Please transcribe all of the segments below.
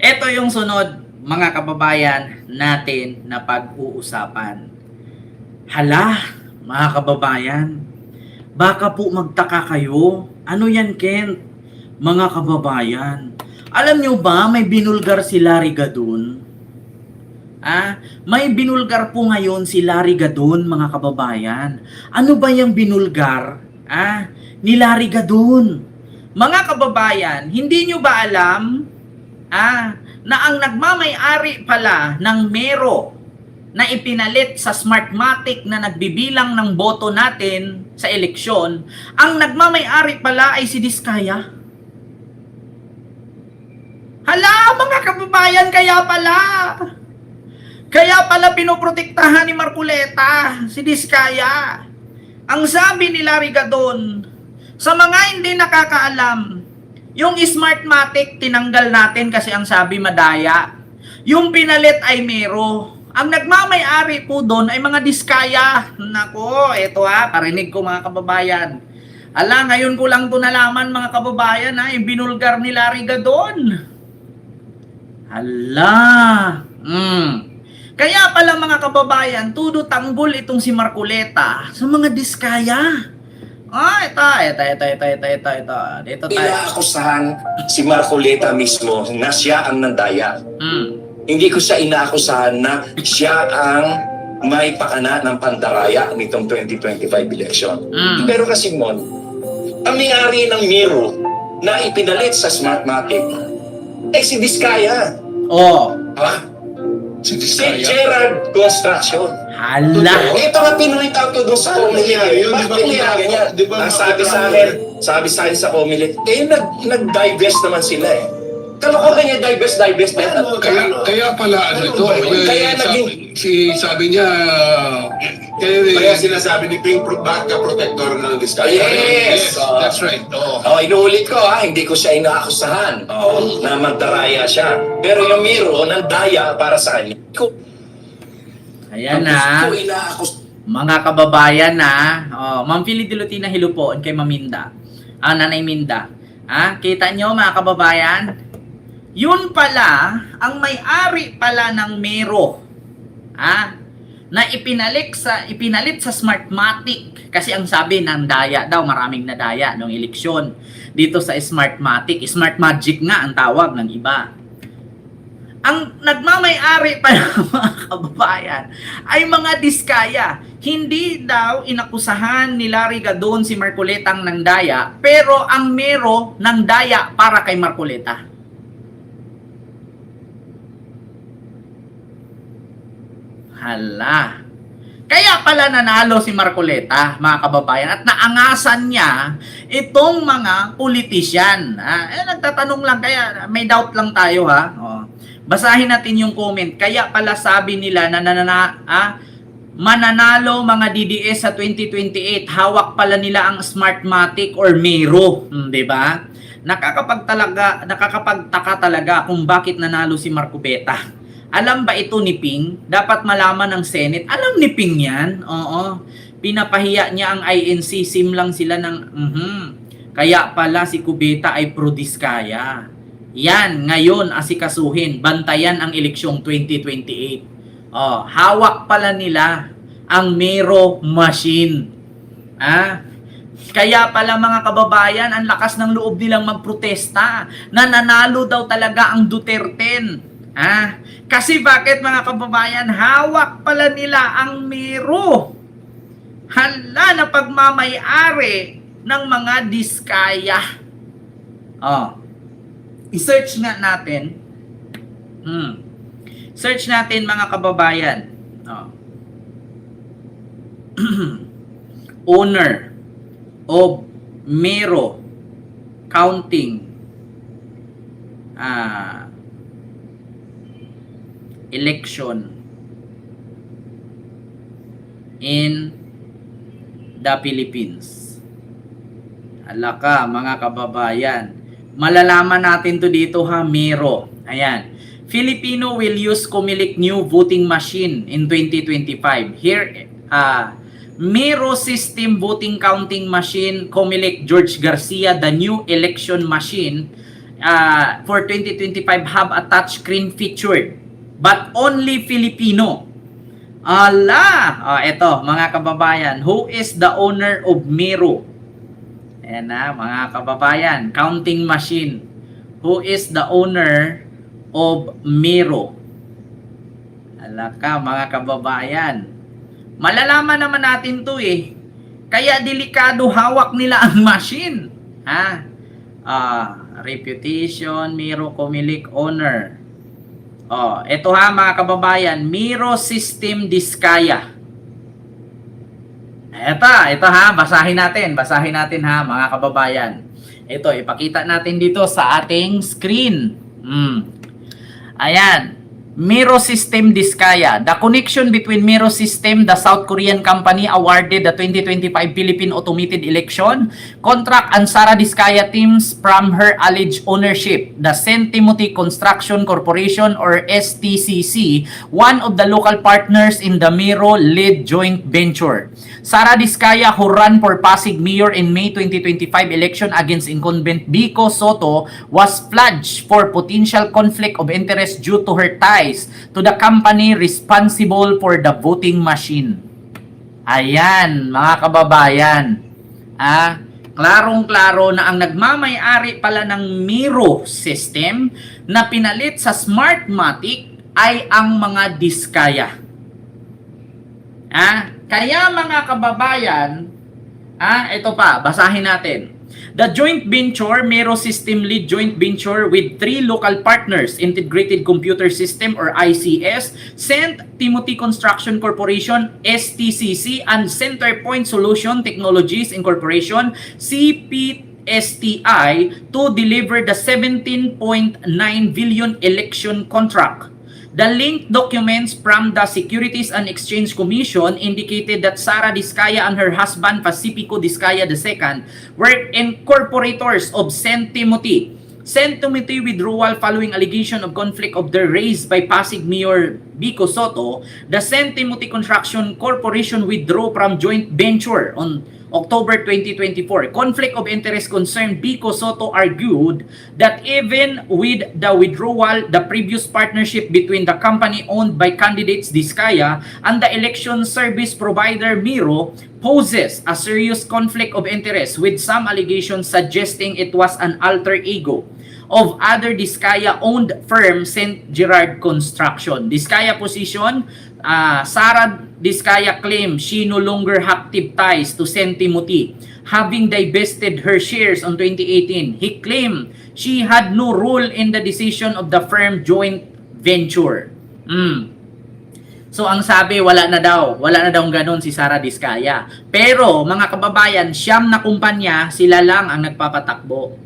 Ito yung sunod, mga kababayan natin na pag-uusapan. Hala, mga kababayan, baka po magtaka kayo. Ano yan, Kent? Mga kababayan, alam nyo ba may binulgar si Larry Gadon? May binulgar po ngayon si Larry Gadon, mga kababayan. Ano ba yung binulgar? Ni Larry Gadon. Mga kababayan, hindi nyo ba alam na ang nagmamay-ari pala ng Mero na ipinalit sa Smartmatic na nagbibilang ng boto natin sa eleksyon, ang nagmamay-ari pala ay si Diskaya. Hala, mga kababayan, kaya pala pinoprotektahan ni Marcoleta si Diskaya. Ang sabi ni Larry Gadon, sa mga hindi nakakaalam, yung Smartmatic tinanggal natin kasi ang sabi madaya. Yung pinalit ay Mero. Ang nagmamay-ari po doon ay mga Diskaya. Nako, eto parinig ko mga kababayan. Ala, ngayon ko lang to nalaman mga kababayan yung binulgar ni Larry Gadon. Hala. Kaya pala mga kababayan, tudo tanggol itong si Marcoleta sa mga Diskaya. Ito. Dito tayo. Inaakusahan si Marcoleta mismo na siya ang nandaya. Hindi ko siya inaakusahan na siya ang may pakana ng pandaraya nitong 2025 election. Pero kasi Mon, ang may-ari ng Mero na ipinalit sa Smartmatic ay si Diskaya. Si Gerard Construction. Hala. Ito nga pinulit out ko doon sa Comelec. Bakit pinayagan niya? Ang sabi sa akin sa Comelec, nag-divest naman sila Kalokohan niya, divest na yan. Kaya pala ito. Sabi niya, Kaya sinasabi ni Ping, baka protector ng Diskaya. Yes, that's right. Inuulit ko hindi ko siya inaakusahan na magdaraya siya. Pero yung Mero, nandaya para sa kanya. Ayan mga kababayan Ma'am Philly Dilutina, hello po, kay Maminda. Nanay Minda. Kita nyo mga kababayan? Yun pala, ang may-ari pala ng Mero. Na ipinalit sa Smartmatic kasi ang sabi ng daya daw, maraming nadaya nung eleksyon dito sa Smartmatic. Smartmagic nga ang tawag ng iba. Ang nagmamay-ari pala mga kababayan ay mga Diskaya. Hindi daw inakusahan ni Larry Gadon si Marcoleta ng daya, pero ang Mero ng daya para kay Marcoleta. Hala. Kaya pala nanalo si Marcoleta, mga kababayan, at naangasan niya itong mga politisyan. Nagtatanong lang, kaya may doubt lang tayo Basahin natin yung comment. Kaya pala sabi nila na mananalo mga DDS sa 2028, hawak pala nila ang Smartmatic or Mero, 'di ba? Nakakapagtaka talaga kung bakit nanalo si Marcoleta. Alam ba ito ni Ping? Dapat malaman ng Senate. Alam ni Ping yan. Pinapahiya niya ang INC. Sim lang sila ng Kaya pala si Cubeta ay pro-Diskaya. Yan, ngayon asikasuhin. Bantayan ang eleksyong 2028. Hawak pala nila ang Mero machine. Kaya pala mga kababayan, ang lakas ng loob nilang magprotesta. Nananalo daw talaga ang Duterte. Kasi bakit mga kababayan, hawak pala nila ang Mero. Hala, na pagmamay-ari ng mga Diskaya. I-search nga natin. Search natin mga kababayan. Owner of Mero Counting election in the Philippines. Alaka mga kababayan, malalaman natin to dito Mero. Ayan, Filipino will use Comelec new voting machine in 2025. Here Mero system voting counting machine, Comelec George Garcia, the new election machine for 2025 have a touchscreen featured, but only Filipino. Eto mga kababayan, who is the owner of Miro? Ayan na mga kababayan, counting machine. Who is the owner of Miro? Alaka mga kababayan. Malalaman naman natin to eh. Kaya delikado hawak nila ang machine. Reputation, Miro Comelec owner. Ito mga kababayan, Miro System Diskaya. Ito basahin natin mga kababayan. Ito, ipakita natin dito sa ating screen. Ayan. Miro System Diskaya. The connection between Miro System, the South Korean company awarded the 2025 Philippine Automated Election contract and Sara Diskaya teams from her alleged ownership, the St. Timothy Construction Corporation or STCC, one of the local partners in the Miro-led joint venture. Sara Diskaya, who ran for Pasig Mayor in May 2025 election against incumbent Vico Soto, was flagged for potential conflict of interest due to her ties to the company responsible for the voting machine. Ayan, mga kababayan. Klarong-klaro na ang nagmamay-ari pala ng Miro system na pinalit sa Smartmatic ay ang mga Diskaya. Kaya mga kababayan, ito pa, basahin natin. The joint venture, Miro System Lead Joint Venture with 3 local partners, Integrated Computer System or ICS, St. Timothy Construction Corporation, STCC, and Centerpoint Solution Technologies Incorporation, CPSTI, to deliver the 17.9 billion election contract. The linked documents from the Securities and Exchange Commission indicated that Sara Diskaya and her husband Pacifico Diskaya II were incorporators of St. Timothy. St. Timothy withdrawal following allegation of conflict of their race by Pasig Mayor Vico Soto. The St. Timothy Construction Corporation withdrew from joint venture on October 2024. Conflict of interest concern. Vico Soto argued that even with the withdrawal, the previous partnership between the company owned by candidates Diskaya and the election service provider Miro poses a serious conflict of interest, with some allegations suggesting it was an alter ego of other Diskaya-owned firm, St. Gerard Construction. Diskaya position, Sara Diskaya claimed she no longer active ties to St. Timothy, having divested her shares on 2018. He claimed she had no role in the decision of the firm joint venture. So ang sabi, wala na daw ganun si Sara Diskaya. Pero mga kababayan, siyam na kumpanya, sila lang ang nagpapatakbo.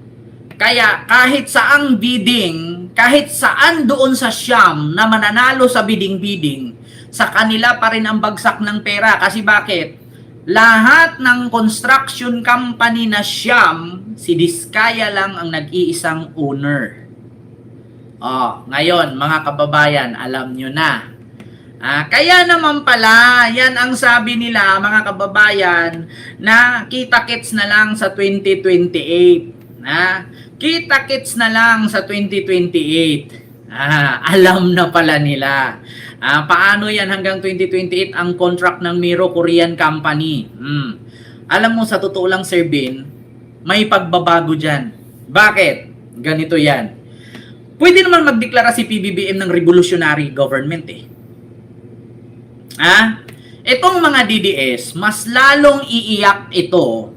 Kaya kahit saang bidding, kahit saan doon sa siyam na mananalo sa bidding, sa kanila pa rin ang bagsak ng pera. Kasi bakit? Lahat ng construction company na siyam, si Diskaya lang ang nag-iisang owner. Ngayon mga kababayan, alam nyo na. Kaya naman pala, yan ang sabi nila mga kababayan, na kita-kits na lang sa 2028. Kita-kits na lang sa 2028. Alam na pala nila. Paano yan hanggang 2028 ang contract ng Miro Korean Company? Alam mo, sa totoo lang, Sir Bin, may pagbabago dyan. Bakit? Ganito yan. Pwede naman magdeklara si PBBM ng revolutionary government Itong mga DDS, mas lalong iiyak ito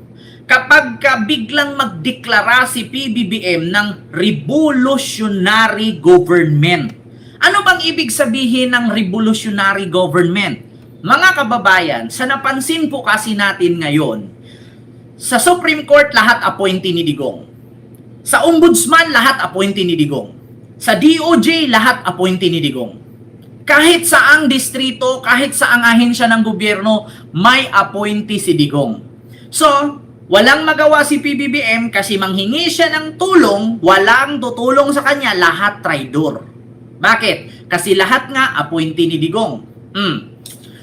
kapag biglang magdeklara si PBBM ng revolutionary government. Ano bang ibig sabihin ng revolutionary government? Mga kababayan, sa napansin po kasi natin ngayon, sa Supreme Court lahat appointee ni Digong. Sa Ombudsman lahat appointee ni Digong. Sa DOJ lahat appointee ni Digong. Kahit saang distrito, kahit saang ahensya ng gobyerno, may appointee si Digong. So, walang magawa si PBBM kasi manghingi siya ng tulong, walang tutulong sa kanya, lahat traidor. Bakit? Kasi lahat nga appointee ni Digong.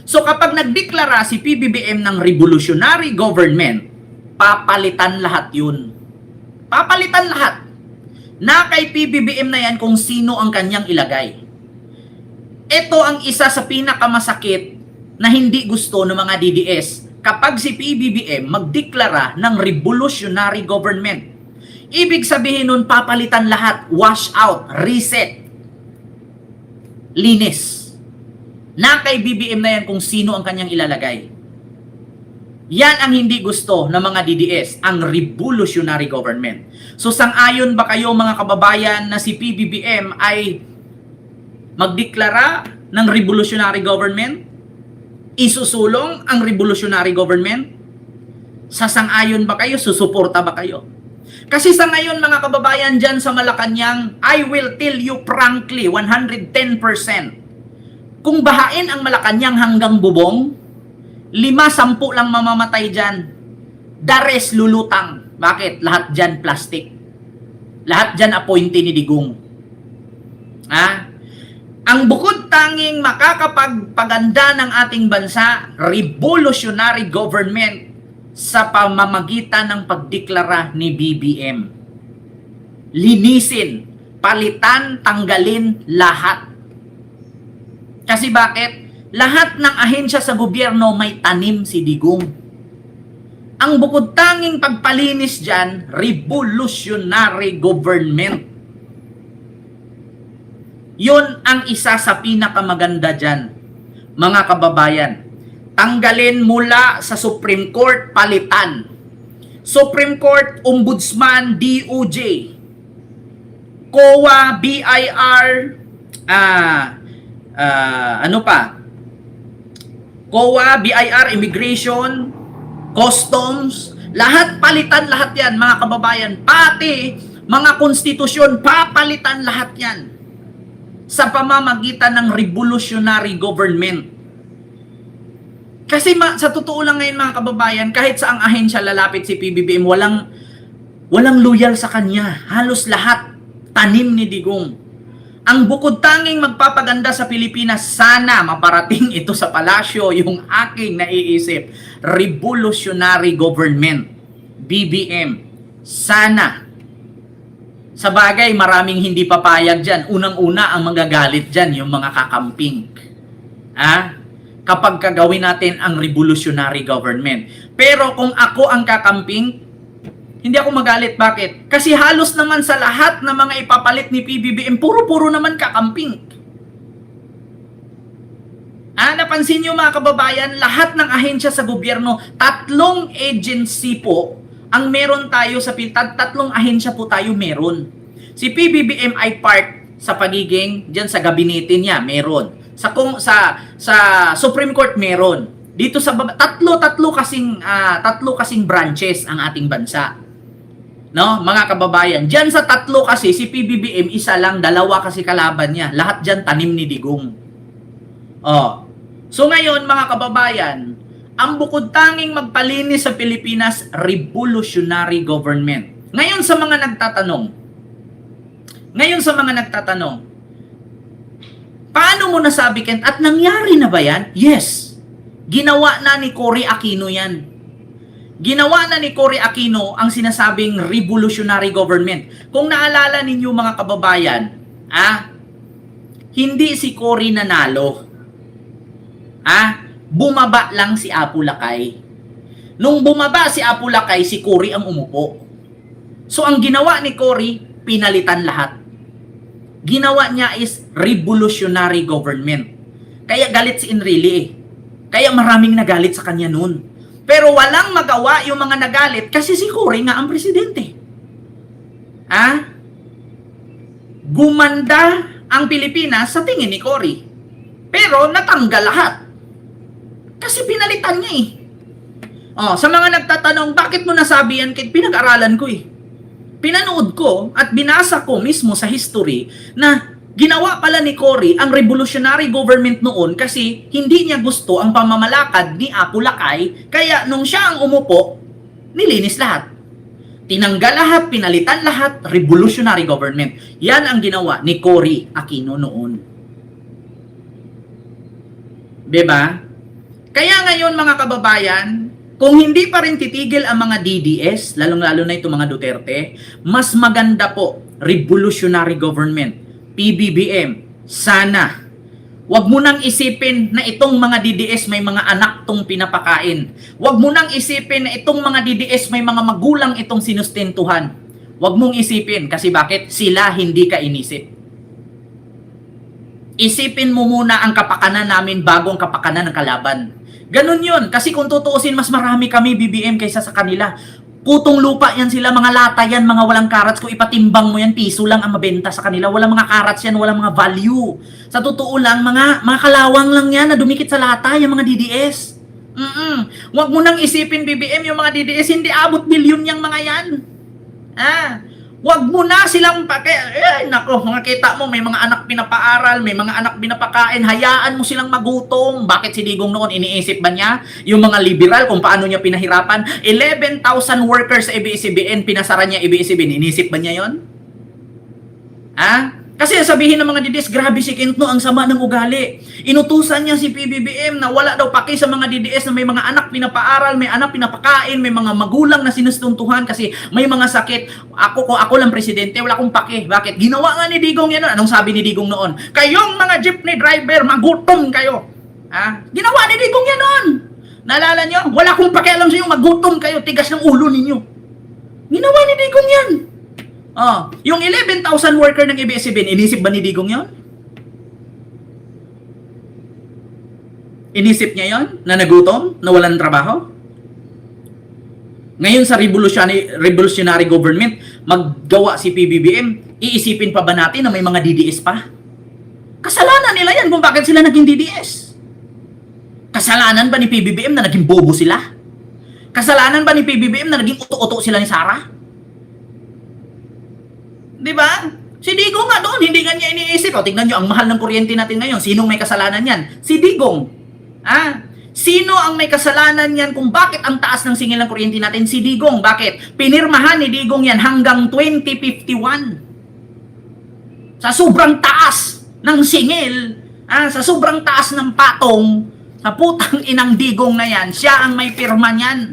So kapag nagdeklara si PBBM ng revolutionary government, papalitan lahat yun. Papalitan lahat. na kay PBBM na yan kung sino ang kanyang ilagay. Ito ang isa sa pinakamasakit na hindi gusto ng mga DDS kapag si PBBM magdeklara ng revolutionary government. Ibig sabihin nun, papalitan lahat, wash out, reset, linis. Na kay BBM na yan kung sino ang kanyang ilalagay. Yan ang hindi gusto ng mga DDS, ang revolutionary government. So sang-ayon ba kayo mga kababayan na si PBBM ay magdeklara ng revolutionary government? Isusulong ang revolutionary government? Sasang-ayon ba kayo? Susuporta ba kayo? Kasi sa ngayon mga kababayan dyan sa Malacanang, I will tell you frankly, 110%, kung bahain ang Malacanang hanggang bubong, 5-10 lang mamamatay dyan. The rest lulutang. Bakit? Lahat dyan plastic. Lahat dyan appointee ni Digong. Ang bukod tanging makakapagpaganda ng ating bansa, revolutionary government sa pamamagitan ng pagdeklara ni BBM. Linisin, palitan, tanggalin lahat. Kasi bakit? Lahat ng ahensya sa gobyerno may tanim si Digong. Ang bukod tanging pagpalinis dyan, revolutionary government. Yun ang isa sa pinakamaganda dyan, mga kababayan. Tanggalin mula sa Supreme Court, palitan. Supreme Court, Ombudsman, DOJ, COA, BIR, COA, BIR, Immigration, Customs, lahat palitan lahat yan mga kababayan. Pati mga konstitusyon, papalitan lahat yan sa pamamagitan ng revolutionary government. Kasi sa totoo lang ngayon mga kababayan, kahit saang ahensya lalapit si PBBM, walang loyal sa kanya. Halos lahat tanim ni Digong. Ang bukod tanging magpapaganda sa Pilipinas, sana maparating ito sa palasyo, yung aking naiisip, revolutionary government, BBM. Sana. Sa bagay, maraming hindi papayag dyan. Unang-una ang magagalit dyan, yung mga kakamping. Kapag kagawin natin ang revolutionary government. Pero kung ako ang kakamping, hindi ako magalit. Bakit? Kasi halos naman sa lahat ng mga ipapalit ni PBBM, puro-puro naman kakamping. Napansin nyo mga kababayan, lahat ng ahensya sa gobyerno, 3 agency po ang meron tayo sa tatlong ahensya po tayo meron. Si PBBM ay part sa pagiging diyan sa gabinete niya, meron. Sa Supreme Court meron. Dito sa tatlo kasing branches ang ating bansa. No, mga kababayan, diyan sa 3 kasi si PBBM isa lang, 2 kasi kalaban niya. Lahat diyan tanim ni Digong. So ngayon mga kababayan, ang bukod tanging magpalinis sa Pilipinas, revolutionary government. Ngayon sa mga nagtatanong, paano mo nasabi, Kent? At nangyari na ba yan? Yes. Ginawa na ni Cory Aquino yan. Ginawa na ni Cory Aquino ang sinasabing revolutionary government. Kung naalala ninyo mga kababayan, hindi si Cory nanalo. Bumaba lang si Apo Lakay. Nung bumaba si Apo Lakay, si Cory ang umupo. So ang ginawa ni Cory, pinalitan lahat. Ginawa niya is revolutionary government. Kaya galit si Enrile Kaya maraming nagalit sa kanya noon. Pero walang magawa yung mga nagalit kasi si Cory nga ang presidente. Gumanda ang Pilipinas sa tingin ni Cory. Pero natanggal lahat. Kasi pinalitan niya sa mga nagtatanong, bakit mo nasabi yan? Pinag-aralan ko Pinanood ko at binasa ko mismo sa history na ginawa pala ni Cory ang revolutionary government noon kasi hindi niya gusto ang pamamalakad ni Apo Lakay, kaya nung siya ang umupo, nilinis lahat. Tinanggal lahat, pinalitan lahat, revolutionary government. Yan ang ginawa ni Cory Aquino noon. Diba? Kaya ngayon mga kababayan, kung hindi pa rin titigil ang mga DDS, lalong-lalo na itong mga Duterte, mas maganda po revolutionary government, PBBM, sana wag mo nang isipin na itong mga DDS may mga anak tong pinapakain. Wag mo nang isipin na itong mga DDS may mga magulang itong sinustentuhan. Wag mong isipin kasi bakit? Sila hindi ka inisip. Isipin mo muna ang kapakanan namin bago ang kapakanan ng kalaban. Ganun yun. Kasi kung tutuusin, mas marami kami BBM kaysa sa kanila. Putong lupa yan sila, mga lata yan, mga walang karats. Kung ipatimbang mo yan, piso lang ang mabenta sa kanila. Walang mga karats yan, walang mga value. Sa totoo lang, mga kalawang lang yan na dumikit sa lata, yung mga DDS. Huwag mo nang isipin, BBM, yung mga DDS, hindi abot bilyon yung mga yan. Huwag mo na silang nako, makita mo, may mga anak pinapaaral, may mga anak pinapakain, hayaan mo silang magutom. Bakit si Digong noon, iniisip ba niya yung mga liberal kung paano niya pinahirapan? 11,000 workers sa ABS-CBN, pinasara niya ABS-CBN, iniisip ba niya yon? Kasi sabihin ng mga DDS, grabe si Quinto, ang sama ng ugali. Inutusan niya si PBBM na wala daw paki sa mga DDS na may mga anak pinapaaral, may anak pinapakain, may mga magulang na sinustuntuhan kasi may mga sakit. Kung ako lang presidente, wala akong paki. Bakit? Ginawa nga ni Digong yan. Anong sabi ni Digong noon? Kayong mga jeepney driver, magutom kayo. Ginawa ni Digong yan noon. Naalala niyo? Wala akong pakialam sa inyo, magutom kayo, tigas ng ulo ninyo. Ginawa ni Digong yan. Yung 11,000 worker ng ABS-CBN, inisip ba ni Digong yon? Inisip niya yon? Na nagutom? Na walang trabaho? Ngayon sa revolutionary government, maggawa si PBBM, iisipin pa ba natin na may mga DDS pa? Kasalanan nila yan kung bakit sila naging DDS. Kasalanan ba ni PBBM na naging bobo sila? Kasalanan ba ni PBBM na naging uto-uto sila ni Sara? Diba? Si Digong nga doon, hindi nga niya iniisip. Tingnan nyo, ang mahal ng kuryente natin ngayon. Sinong may kasalanan yan? Si Digong. Sino ang may kasalanan yan kung bakit ang taas ng singil ng kuryente natin? Si Digong. Bakit? Pinirmahan ni Digong yan hanggang 2051. Sa sobrang taas ng singil, sa sobrang taas ng patong, sa putang inang Digong na yan, siya ang may pirma niyan.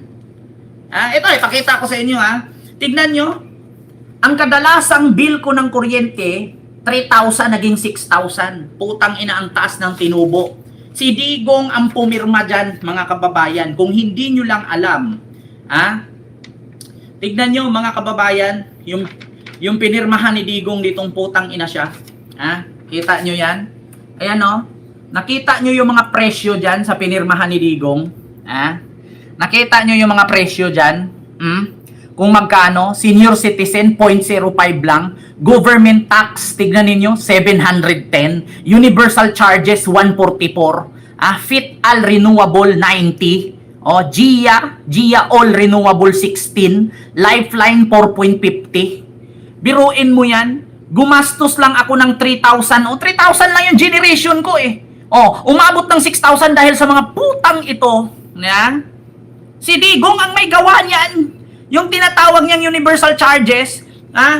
Ito, ipakita ko sa inyo. Tignan nyo. Ang kadalasang bill ko ng kuryente, 3,000 naging 6,000. Putang ina ang taas ng tinubo. Si Digong ang pumirma dyan, mga kababayan. Kung hindi nyo lang alam, tignan nyo mga kababayan, yung pinirmahan ni Digong ditong putang ina siya. Kita nyo yan? Ayan nakita nyo yung mga presyo dyan sa pinirmahan ni Digong? Nakita nyo yung mga presyo dyan? Kung magkano, senior citizen 0.05 lang, government tax, tignan ninyo, 710, universal charges 144, FIT All Renewable 90, GIA All Renewable 16, Lifeline 4.50. Biruin mo yan, gumastos lang ako ng 3,000, 3,000 lang yung generation ko umabot ng 6,000 dahil sa mga putang ito. Si Digong ang may gawa niyan. Yung tinatawag niyang universal charges,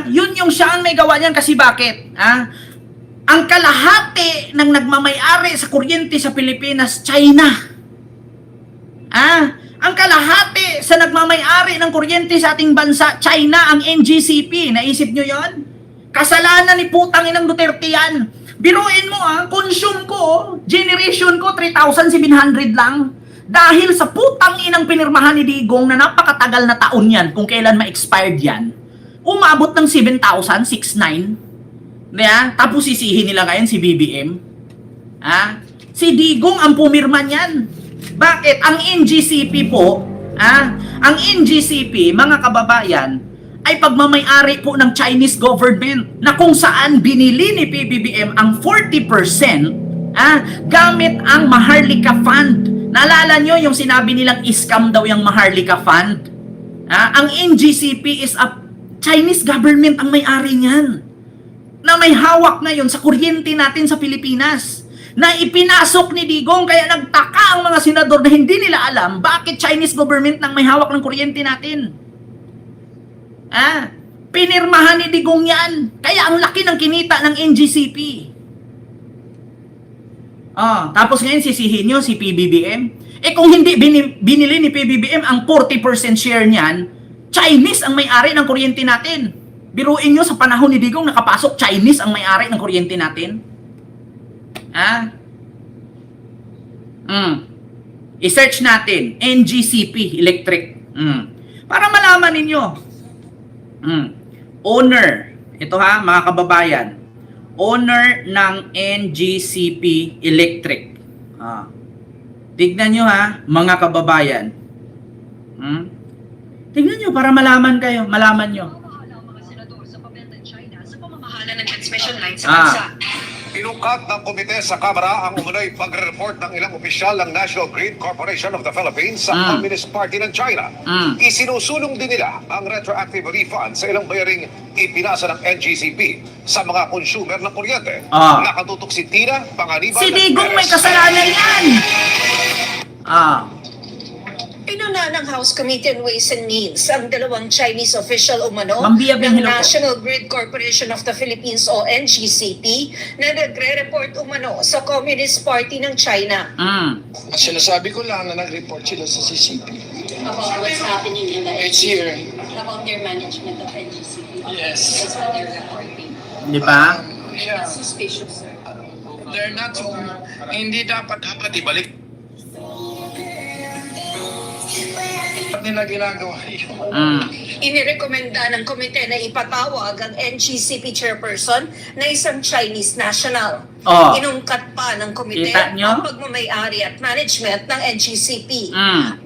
yun yung siya ang may gawa niyan kasi bakit? Ang kalahati ng nagmamay-ari sa kuryente sa Pilipinas, China. Ang kalahati sa nagmamay-ari ng kuryente sa ating bansa, China, ang NGCP. Naisip nyo yon? Kasalanan ni putang inang Duterte yan. Biruin mo consume ko, generation ko, 3,700 lang. Dahil sa putang inang pinirmahan ni Digong na napakatagal na taon yan, kung kailan ma-expired yan, umabot ng 7,069. Tapos sisihin nila ngayon si BBM. Si Digong ang pumirma niyan. Bakit? Ang NGCP po, ang NGCP, mga kababayan, ay pagmamay-ari po ng Chinese government na kung saan binili ni PBBM ang 40% gamit ang Maharlika Fund. Naalala nyo yung sinabi nilang scam daw yung Maharlika Fund? Ang NGCP is a Chinese government ang may-ari niyan. Na may hawak ngayon sa kuryente natin sa Pilipinas. Na ipinasok ni Digong kaya nagtaka ang mga senador na hindi nila alam bakit Chinese government nang may hawak ng kuryente natin. Pinirmahan ni Digong yan. Kaya ang laki ng kinita ng NGCP. Tapos ngayon sisihin nyo si PBBM. Kung hindi binili ni PBBM ang 40% share niyan, Chinese ang may-ari ng kuryente natin. Biruin nyo sa panahon ni Digong, nakapasok Chinese ang may-ari ng kuryente natin. I-search natin, NGCP Electric. Para malaman ninyo. Owner, ito ha, mga kababayan. Owner ng NGCP Electric. Tignan nyo ha, mga kababayan. Tignan nyo para malaman nyo. Mga senador sa pamenta China sa pamamahala ng transmission line sa bansa. Inukat ng komite sa Kamara ang umunoy pagre-report ng ilang opisyal ng National Grid Corporation of the Philippines sa Communist Party ng China. Isinusulong din nila ang retroactive refund sa ilang bayaring ipinasa ng NGCP sa mga consumer ng kuryente. Nakatutok si Tina Panganiban. Si Digong may kasalanan yan! Pinuna ng House Committee on Ways and Means ang dalawang Chinese official umano Mambiyabing ng hello po. National Grid Corporation of the Philippines o NGCP na nagre-report umano sa Communist Party ng China. Ang sinasabi ko lang na nag-report sila sa CCP. About what's happening in the It's here. about their management of NGCP. Yes. That's what they're reporting. Di ba? Yeah. Suspicious, sir. They're not, hindi dapat ibalik. Ba't nila ginagawa yun? Inirekomenda ng komite na ipatawag ang NGCP chairperson na isang Chinese national. Inungkat pa ng komite Kita nyo? ang pagmamayari at management ng NGCP.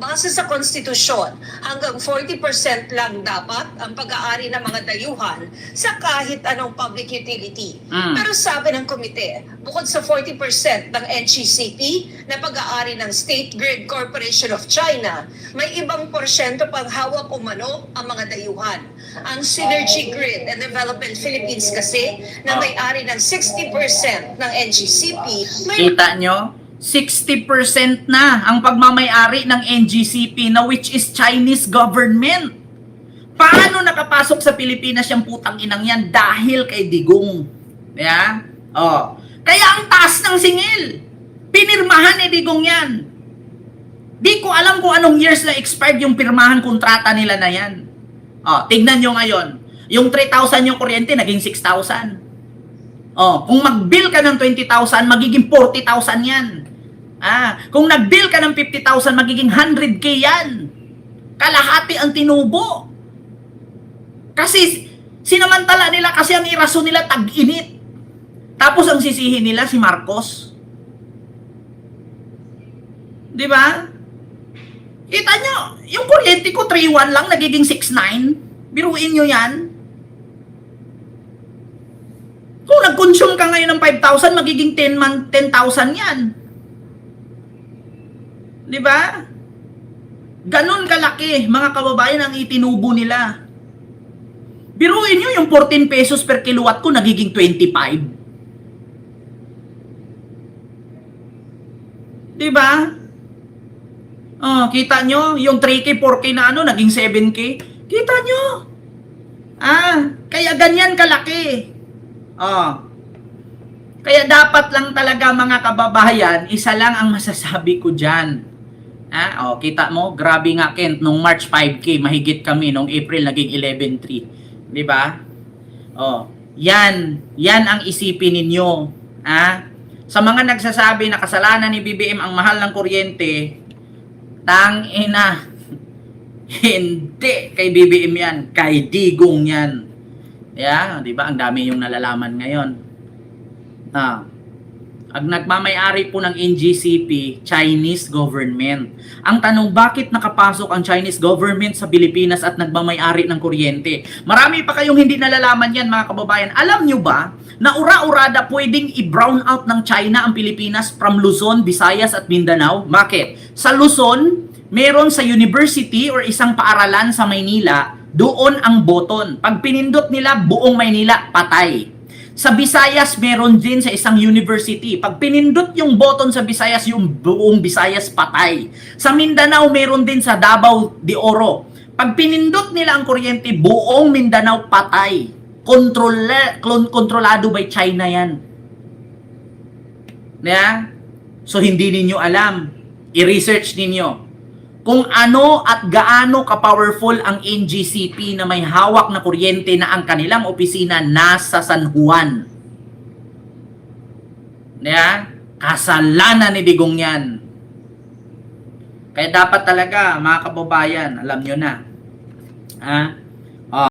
Base sa konstitusyon, hanggang 40% lang dapat ang pag-aari ng mga dayuhan sa kahit anong public utility. Pero sabi ng komite, bukod sa 40% ng NGCP na pag-aari ng State Grid Corporation of China, may ibang porsyento pang hawak umano ang mga dayuhan. Ang Synergy Grid and Development Philippines kasi na may-ari ng 60% ng NGCP, may Kita nyo? 60% na ang pagmamayari ng NGCP na which is Chinese government. Paano nakapasok sa Pilipinas yung putang inang yan? Dahil kay Digong. Yeah? Kaya ang taas ng singil. Pinirmahan ni Digong yan. Di ko alam kung anong years na expired yung pirmahan kontrata nila na yan. Tignan nyo ngayon. Yung 3,000 yung kuryente, naging 6,000. Kung mag-bill ka ng 20,000, magiging 40,000 yan. Kung nag-bill ka ng 50,000, magiging 100K yan. Kalahati ang tinubo. Kasi sinamantala nila kasi ang iraso nila tag-init. Tapos ang sisihin nila si Marcos. Di ba? Kita nyo, yung kuryente ko 3,1 lang, nagiging 6,9. Biruin nyo yan. Kung nag-consume ka ngayon ng 5,000, magiging 10,000 yan. Di ba? Ganon kalaki, mga kababayan, ang itinubo nila. Biruin nyo, yung 14 pesos per kilowatt ko, nagiging 25. Di ba? Kita nyo, yung 3K, 4K na naging 7K. Kita nyo? Kaya ganyan kalaki. Kaya dapat lang talaga mga kababayan, isa lang ang masasabi ko dyan. Kita mo, grabe nga Kent, nung March 5K, mahigit kami, nung April naging 11.3. Di ba? Yan ang isipin ninyo. Sa mga nagsasabi na kasalanan ni BBM ang mahal ng kuryente, tangina. Hindi kay BBM yan, kay Digong yan. Yeah, 'di ba? Ang dami yung nalalaman ngayon. Ang nagmamay-ari po ng NGCP, Chinese government. Ang tanong, bakit nakapasok ang Chinese government sa Pilipinas at nagmamay-ari ng kuryente? Marami pa kayong hindi nalalaman yan, mga kababayan. Alam nyo ba na ura-urada pwedeng i-brown out ng China ang Pilipinas from Luzon, Visayas at Mindanao? Bakit? Sa Luzon, meron sa university or isang paaralan sa Maynila, doon ang boton. Pag pinindot nila, buong Maynila, patay. Sa Visayas, meron din sa isang university. Pag pinindot yung button sa Visayas, yung buong Visayas patay. Sa Mindanao, meron din sa Davao de Oro. Pag pinindot nila ang kuryente, buong Mindanao patay. Kontrolado by China yan. Yeah? So, hindi ninyo alam. I-research ninyo. kung ano at gaano ka-powerful ang NGCP na may hawak na kuryente na ang kanilang opisina nasa San Juan. Yeah? Kasalanan ni Digong yan. Kaya dapat talaga, mga kababayan, alam nyo na. Ha?